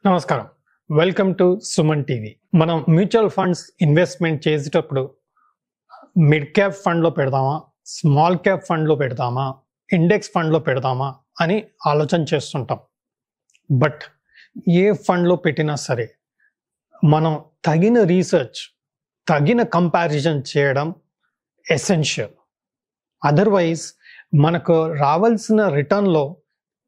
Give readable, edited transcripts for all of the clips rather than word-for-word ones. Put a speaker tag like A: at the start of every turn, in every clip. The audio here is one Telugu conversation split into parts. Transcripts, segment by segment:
A: నమస్కారం. Welcome to Suman TV. మనం మ్యూచువల్ ఫండ్స్ ఇన్వెస్ట్మెంట్ చేసేటప్పుడు మిడ్ క్యాప్ ఫండ్లో పెడదామా, స్మాల్ క్యాప్ ఫండ్లో పెడదామా, ఇండెక్స్ ఫండ్లో పెడదామా అని ఆలోచన చేస్తుంటాం. బట్ ఏ ఫండ్లో పెట్టినా సరే మనం తగిన రీసెర్చ్, తగిన కంపారిజన్ చేయడం ఎసెన్షియల్. అదర్వైజ్ మనకు రావాల్సిన రిటర్న్లో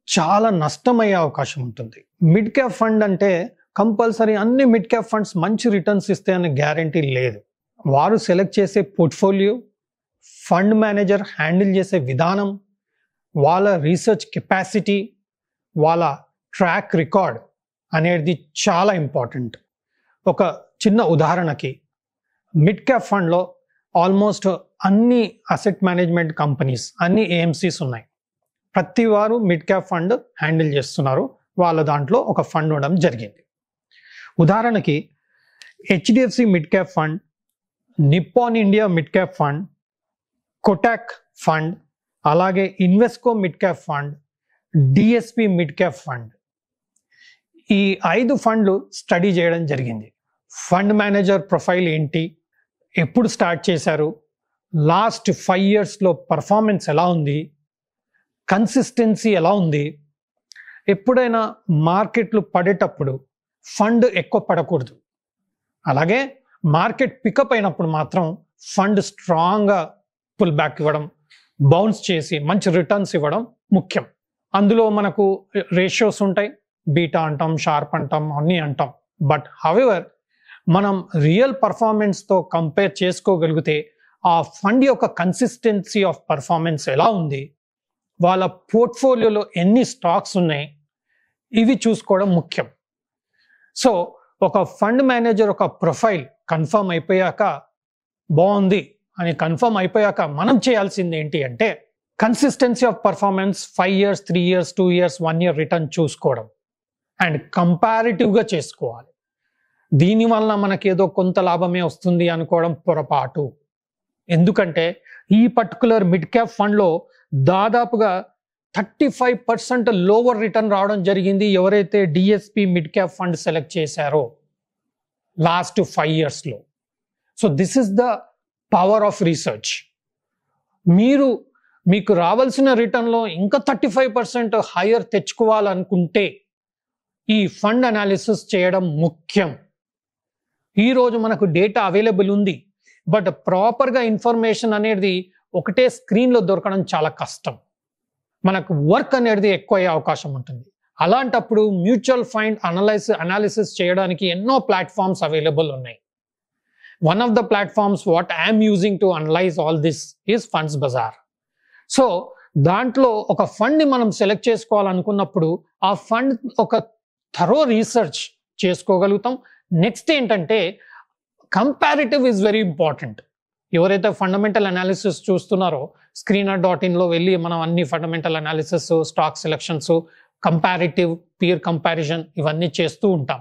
A: చాలా నష్టమయ్యే అవకాశం ఉంటుంది. మిడ్ క్యాప్ ఫండ్ అంటే కంపల్సరీ అన్ని మిడ్ క్యాప్ ఫండ్స్ మంచి రిటర్న్స్ ఇస్తే అనే గ్యారంటీ లేదు. వారు సెలెక్ట్ చేసే పోర్ట్ఫోలియో, ఫండ్ మేనేజర్ హ్యాండిల్ చేసే విధానం, వాళ్ళ రీసెర్చ్ కెపాసిటీ, వాళ్ళ ట్రాక్ రికార్డ్ అనేది చాలా ఇంపార్టెంట్. ఒక చిన్న ఉదాహరణకి మిడ్ క్యాప్ ఫండ్లో ఆల్మోస్ట్ అన్ని అసెట్ మేనేజ్మెంట్ కంపెనీస్, అన్ని ఏఎంసీస్ ఉన్నాయి. ప్రతి వారు మిడ్ క్యాప్ ఫండ్ హ్యాండిల్ చేస్తున్నారు. వాళ్ళ దాంట్లో ఒక ఫండ్ ఉండడం జరిగింది. ఉదాహరణకి HDFC mid cap fund, Nippon India mid cap fund, Kotak fund, అలాగే Invesco mid cap fund, DSP mid cap fund. ఈ 5 ఫండ్లు స్టడీ చేయడం జరిగింది. ఫండ్ మేనేజర్ ప్రొఫైల్ ఏంటి, ఎప్పుడు స్టార్ట్ చేశారు, లాస్ట్ 5 yearsలో పర్ఫార్మెన్స్ ఎలా ఉంది, కన్సిస్టెన్సీ ఎలా ఉంది, ఎప్పుడైనా మార్కెట్లు పడేటప్పుడు ఫండ్ ఎక్కువ పడకూడదు, అలాగే మార్కెట్ పికప్ అయినప్పుడు మాత్రం ఫండ్ స్ట్రాంగ్గా పుల్ బ్యాక్ ఇవ్వడం, బౌన్స్ చేసి మంచి రిటర్న్స్ ఇవ్వడం ముఖ్యం. అందులో మనకు రేషియోస్ ఉంటాయి, బీటా అంటాం, షార్ప్ అంటాం, అన్నీ అంటాం. బట్ హవెవర్ మనం రియల్ పర్ఫార్మెన్స్తో కంపేర్ చేసుకోగలిగితే ఆ ఫండ్ యొక్క కన్సిస్టెన్సీ ఆఫ్ పర్ఫార్మెన్స్ ఎలా ఉంది, వాళ్ళ పోర్ట్ఫోలియోలో ఎన్ని స్టాక్స్ ఉన్నాయి, ఇవి చూసుకోవడం ముఖ్యం. సో ఒక ఫండ్ మేనేజర్ ఒక ప్రొఫైల్ కన్ఫర్మ్ అయిపోయాక, బాగుంది అని కన్ఫర్మ్ అయిపోయాక మనం చేయాల్సింది ఏంటి అంటే consistency of performance 5 years, 3 years, 2 years, 1 year return చూసుకోవడం అండ్ కంపారిటివ్గా చేసుకోవాలి. దీనివల్ల మనకి ఏదో కొంత లాభమే వస్తుంది అనుకోవడం పొరపాటు. ఎందుకంటే ఈ పర్టికులర్ మిడ్ క్యాప్ ఫండ్లో దాదాపుగా 35% లోవర్ రిటర్న్ రావడం జరిగింది ఎవరైతే DSP mid cap fund select చేశారో లాస్ట్ 5 yearsలో. So this is the power of research. మీకు రావాల్సిన రిటర్న్లో ఇంకా 35% హయ్యర్ తెచ్చుకోవాలనుకుంటే ఈ ఫండ్ అనాలిసిస్ చేయడం ముఖ్యం. ఈరోజు మనకు డేటా అవైలబుల్ ఉంది, బట్ ప్రాపర్గా ఇన్ఫర్మేషన్ అనేది ఒకటే స్క్రీన్లో దొరకడం చాలా కష్టం. మనకు వర్క్ అనేది ఎక్కువ అయ్యే అవకాశం ఉంటుంది. అలాంటప్పుడు మ్యూచువల్ ఫండ్ అనాలిసిస్ చేయడానికి ఎన్నో ప్లాట్ఫామ్స్ అవైలబుల్ ఉన్నాయి. One of the platforms what I'm using to analyse all this is Funds Bazaar. So దాంట్లో ఒక ఫండ్ని మనం సెలెక్ట్ చేసుకోవాలనుకున్నప్పుడు ఆ ఫండ్ ఒక థరో రీసెర్చ్ చేసుకోగలుగుతాం. నెక్స్ట్ ఏంటంటే కంపారిటివ్ ఈజ్ వెరీ ఇంపార్టెంట్. ఎవరైతే ఫండమెంటల్ అనాలిసిస్ చూస్తున్నారో screener.inలో వెళ్ళి మనం అన్ని fundamental analysis, stock selections, comparative, peer comparison ఇవన్నీ చేస్తూ ఉంటాం.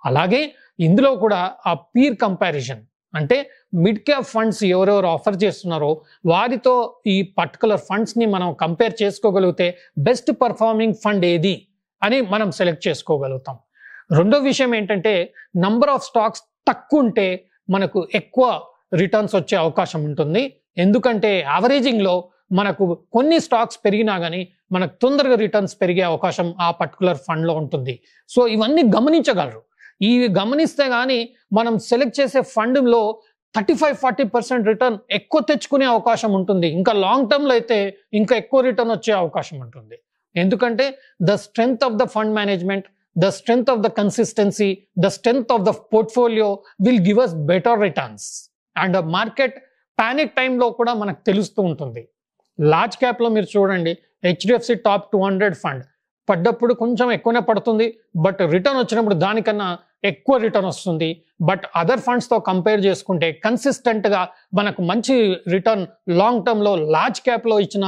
A: అలాగే ఇందులో కూడా ఆ పీర్ కంపారిజన్ అంటే మిడ్ క్యాప్ ఫండ్స్ ఎవరెవరు ఆఫర్ చేస్తున్నారో వారితో ఈ పర్టికులర్ ఫండ్స్ని మనం కంపేర్ చేసుకోగలిగితే బెస్ట్ పర్ఫార్మింగ్ ఫండ్ ఏది అని మనం సెలెక్ట్ చేసుకోగలుగుతాం. రెండో విషయం ఏంటంటే నంబర్ ఆఫ్ స్టాక్స్ తక్కువ ఉంటే మనకు ఎక్కువ రిటర్న్స్ వచ్చే అవకాశం ఉంటుంది. ఎందుకంటే యావరేజింగ్లో మనకు కొన్ని స్టాక్స్ పెరిగినా కానీ మనకు తొందరగా రిటర్న్స్ పెరిగే అవకాశం ఆ పర్టికులర్ ఫండ్లో ఉంటుంది. సో ఇవన్నీ గమనించగలరు. ఇవి గమనిస్తే కానీ మనం సెలెక్ట్ చేసే ఫండ్లో 35-40% రిటర్న్ ఎక్కువ తెచ్చుకునే అవకాశం ఉంటుంది. ఇంకా లాంగ్ టర్మ్లో అయితే ఇంకా ఎక్కువ రిటర్న్ వచ్చే అవకాశం ఉంటుంది. ఎందుకంటే the strength of the fund management, the strength of the consistency, the strength of the portfolio will give us better returns. And the market panic time లో కూడా మనకు తెలుస్తూ ఉంటుంది. లార్జ్ క్యాప్లో మీరు చూడండి, హెచ్డిఎఫ్సి టాప్ 200 ఫండ్ పడ్డప్పుడు కొంచెం ఎక్కువనే పడుతుంది, బట్ రిటర్న్ వచ్చినప్పుడు దానికన్నా ఎక్కువ రిటర్న్ వస్తుంది. బట్ అదర్ ఫండ్స్తో కంపేర్ చేసుకుంటే కన్సిస్టెంట్గా మనకు మంచి రిటర్న్ లాంగ్ టర్మ్లో లార్జ్ క్యాప్లో ఇచ్చిన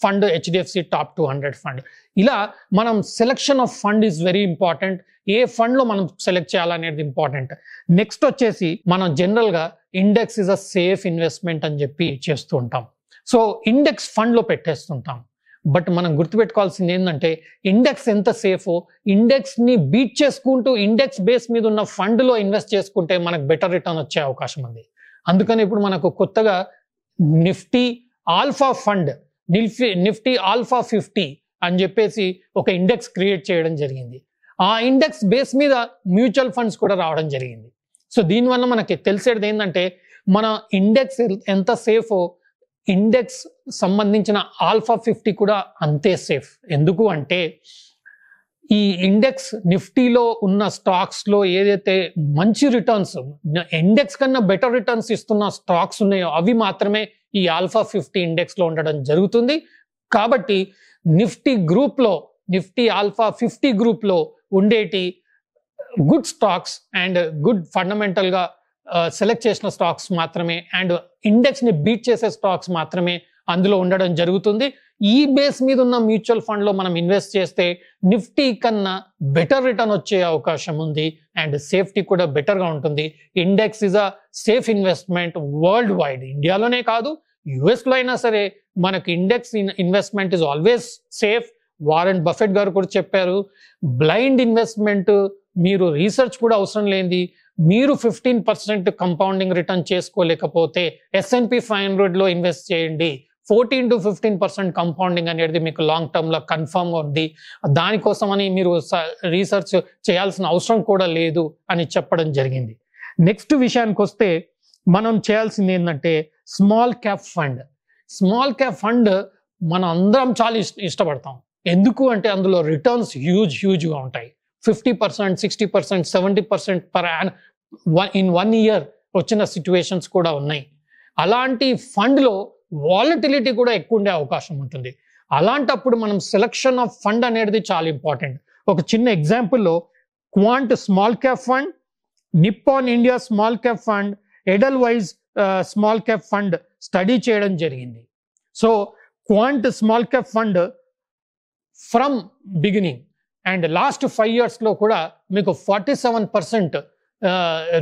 A: ఫండ్ హెచ్డిఎఫ్సి టాప్ 200 ఫండ్. ఇలా మనం selection of fund is very important. ఏ ఫండ్లో మనం సెలెక్ట్ చేయాలనేది ఇంపార్టెంట్. నెక్స్ట్ వచ్చేసి మనం జనరల్గా index is a safe investment అని చెప్పి చేస్తూ ఉంటాం. సో ఇండెక్స్ ఫండ్లో పెట్టేస్తుంటాం. బట్ మనం గుర్తుపెట్టుకోవాల్సింది ఏంటంటే ఇండెక్స్ ఎంత సేఫో ఇండెక్స్ని బీట్ చేసుకుంటూ ఇండెక్స్ బేస్ మీద ఉన్న ఫండ్లో ఇన్వెస్ట్ చేసుకుంటే మనకు బెటర్ రిటర్న్ వచ్చే అవకాశం ఉంది. అందుకని ఇప్పుడు మనకు కొత్తగా Nifty alpha fund, Nifty alpha 50 అని చెప్పేసి ఒక ఇండెక్స్ క్రియేట్ చేయడం జరిగింది. ఆ ఇండెక్స్ బేస్ మీద మ్యూచువల్ ఫండ్స్ కూడా రావడం జరిగింది. సో దీనివల్ల మనకి తెలిసేది ఏంటంటే మన ఇండెక్స్ ఎంత సేఫో ఇండెక్స్ సంబంధించిన ఆల్ఫా 50 కూడా అంతే సేఫ్. ఎందుకు అంటే ఈ ఇండెక్స్ నిఫ్టీలో ఉన్న స్టాక్స్లో ఏదైతే మంచి రిటర్న్స్, ఇండెక్స్ కన్నా బెటర్ రిటర్న్స్ ఇస్తున్న స్టాక్స్ ఉన్నాయో అవి మాత్రమే ఈ ఆల్ఫా 50 ఇండెక్స్లో ఉండడం జరుగుతుంది. కాబట్టి నిఫ్టీ గ్రూప్లో, నిఫ్టీ ఆల్ఫా 50 గ్రూప్లో ఉండేటి గుడ్ స్టాక్స్ అండ్ గుడ్ ఫండమెంటల్గా సెలెక్ట్ చేసిన స్టాక్స్ మాత్రమే అండ్ ఇండెక్స్ని బీట్ చేసే స్టాక్స్ మాత్రమే అందులో ఉండడం జరుగుతుంది. ఈ బేస్ మీద ఉన్న మ్యూచువల్ ఫండ్లో మనం ఇన్వెస్ట్ చేస్తే నిఫ్టీ కన్నా బెటర్ రిటర్న్ వచ్చే అవకాశం ఉంది అండ్ సేఫ్టీ కూడా బెటర్గా ఉంటుంది. Index is a safe investment world wide, ఇండియాలోనే కాదు యుఎస్లో అయినా సరే మనకు index investment is always safe. Warren Buffett గారు కూడా చెప్పారు, బ్లైండ్ ఇన్వెస్ట్మెంట్, మీరు రీసెర్చ్ కూడా అవసరం లేనిది మీరు 15% కంపౌండింగ్ రిటర్న్ చేసుకోలేకపోతే S&P 500లో ఇన్వెస్ట్ చేయండి. 14 to 15% కంపౌండింగ్ అనేది మీకు లాంగ్ టర్మ్లో కన్ఫర్మ్గా ఉంది. దానికోసమని మీరు రీసెర్చ్ చేయాల్సిన అవసరం కూడా లేదు అని చెప్పడం జరిగింది. నెక్స్ట్ విషయానికి వస్తే మనం చేయాల్సింది ఏంటంటే small cap fund. Small cap fund మనం అందరం చాలా ఇష్టపడతాం. ఎందుకు అంటే అందులో రిటర్న్స్ హ్యూజ్గా ఉంటాయి. 50%, 60%, 70% పర్ ఇన్ 1 year వచ్చిన సిచ్యువేషన్స్ కూడా ఉన్నాయి. అలాంటి ఫండ్లో వాలటిలిటీ కూడా ఎక్కువ ఉండే అవకాశం ఉంటుంది. అలాంటప్పుడు మనం సెలక్షన్ ఆఫ్ ఫండ్ అనేది చాలా ఇంపార్టెంట్. ఒక చిన్న ఎగ్జాంపుల్లో quant small cap fund, Nippon India small cap fund, Edelweiss small cap fund study చేయడం జరిగింది. So quant small cap fund from beginning and last 5 yearsలో కూడా మీకు 47%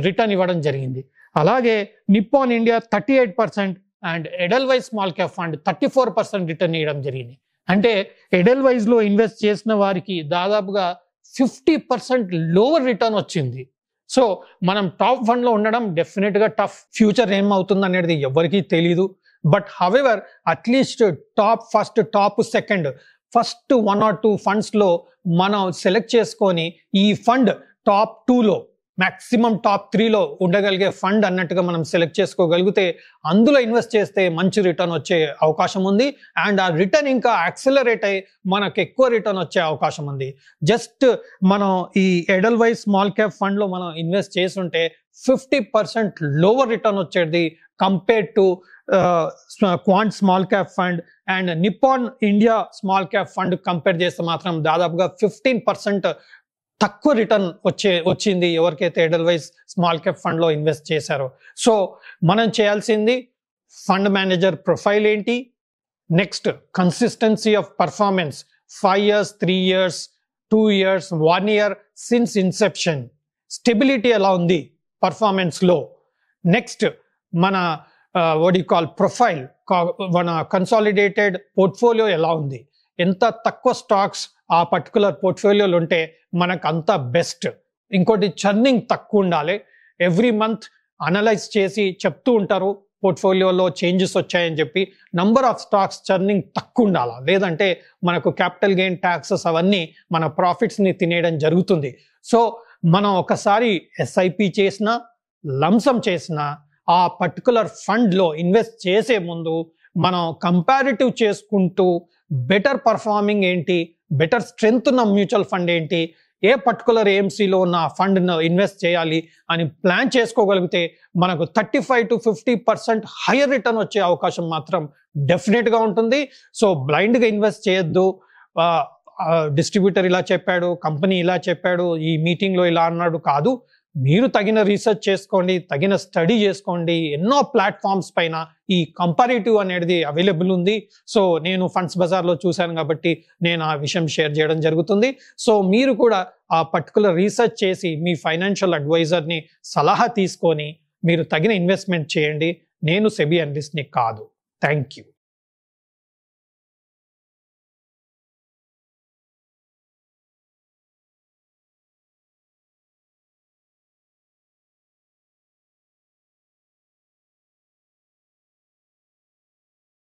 A: రిటర్న్ ఇవ్వడం జరిగింది. అలాగే Nippon India 38% and Edelweiss small cap fund 34% return ఇవ్వడం జరిగింది. అంటే ఎడల్వైజ్లో ఇన్వెస్ట్ చేసిన వారికి దాదాపుగా 50% లోవర్ రిటర్న్ వచ్చింది. సో మనం టాప్ ఫండ్లో ఉండడం డెఫినెట్గా టఫ్. ఫ్యూచర్ ఏమవుతుంది అనేది ఎవరికీ తెలీదు. But however at least top first, top second, first 1 or 2 ఫండ్స్లో మనం సెలెక్ట్ చేసుకొని ఈ ఫండ్ టాప్ 2లో మ్యాక్సిమం టాప్ 3లో ఉండగలిగే ఫండ్ అన్నట్టుగా మనం సెలెక్ట్ చేసుకోగలిగితే అందులో ఇన్వెస్ట్ చేస్తే మంచి రిటర్న్ వచ్చే అవకాశం ఉంది. అండ్ ఆ రిటర్న్ ఇంకా యాక్సిలరేట్ అయ్యి మనకు ఎక్కువ రిటర్న్ వచ్చే అవకాశం ఉంది. జస్ట్ మనం ఈ ఎడల్వైజ్ స్మాల్ క్యాప్ ఫండ్లో మనం ఇన్వెస్ట్ చేస్తుంటే 50% లోవర్ రిటర్న్ వచ్చేది compared to quant small cap fund and Nippon India small cap fund compare చేస్తే మాత్రం దాదాపుగా 15% తక్కువ రిటర్న్ వచ్చింది ఎవరికైతే ఎడల్వైజ్ స్మాల్ క్యాప్ ఫండ్లో ఇన్వెస్ట్ చేశారో. సో మనం చేయాల్సింది ఫండ్ మేనేజర్ ప్రొఫైల్ ఏంటి, next consistency of performance 5 years, 3 years, 2 years, 1 year since Inception, stability ఎలా ఉంది పర్ఫార్మెన్స్లో. నెక్స్ట్ మన వాట్ యు కాల్ ప్రొఫైల్, మన కన్సాలిడేటెడ్ పోర్ట్ఫోలియో ఎలా ఉంది, ఎంత తక్కువ స్టాక్స్ ఆ పర్టికులర్ పోర్ట్ఫోలియోలు ఉంటే మనకు అంత బెస్ట్. ఇంకోటి చర్నింగ్ తక్కువ ఉండాలి. ఎవ్రీ మంత్ అనలైజ్ చేసి చెప్తూ ఉంటారు పోర్ట్ఫోలియోలో చేంజెస్ వచ్చాయని చెప్పి. నంబర్ ఆఫ్ స్టాక్స్ చర్నింగ్ తక్కువ ఉండాలి, లేదంటే మనకు క్యాపిటల్ గెయిన్ ట్యాక్సెస్ అవన్నీ మన ప్రాఫిట్స్ని తినేయడం జరుగుతుంది. సో మనం ఒకసారి ఎస్ఐపి చేసినా లంసమ్ చేసినా ఆ పర్టికులర్ ఫండ్లో ఇన్వెస్ట్ చేసే ముందు మనం కంపారిటివ్ చేసుకుంటూ బెటర్ పర్ఫార్మింగ్ ఏంటి, బెటర్ స్ట్రెంగ్త్ ఉన్న మ్యూచువల్ ఫండ్ ఏంటి, ఏ పర్టికులర్ ఏఎంసీలో ఉన్న ఫండ్ను ఇన్వెస్ట్ చేయాలి అని ప్లాన్ చేసుకోగలిగితే మనకు 35 to 50% హైయర్ రిటర్న్ వచ్చే అవకాశం మాత్రం డెఫినెట్గా ఉంటుంది. సో బ్లైండ్గా ఇన్వెస్ట్ చేయొద్దు. డిస్ట్రిబ్యూటర్ ఇలా చెప్పాడు, కంపెనీ ఇలా చెప్పాడు, ఈ మీటింగ్లో ఇలా అన్నాడు కాదు. మీరు తగిన రీసెర్చ్ చేసుకోండి, తగిన స్టడీ చేసుకోండి. ఎన్నో ప్లాట్ఫామ్స్ పైన ఈ కంపారిటివ్ అనేది అవైలబుల్ ఉంది. సో నేను ఫండ్స్ బజార్లో చూశాను కాబట్టి నేను ఆ విషయం షేర్ చేయడం జరుగుతుంది. సో మీరు కూడా ఆ పర్టికులర్ రీసెర్చ్ చేసి మీ ఫైనాన్షియల్ అడ్వైజర్ని సలహా తీసుకొని మీరు తగిన ఇన్వెస్ట్మెంట్ చేయండి. నేను సెబీ అనలిస్ట్ని కాదు. Thank you.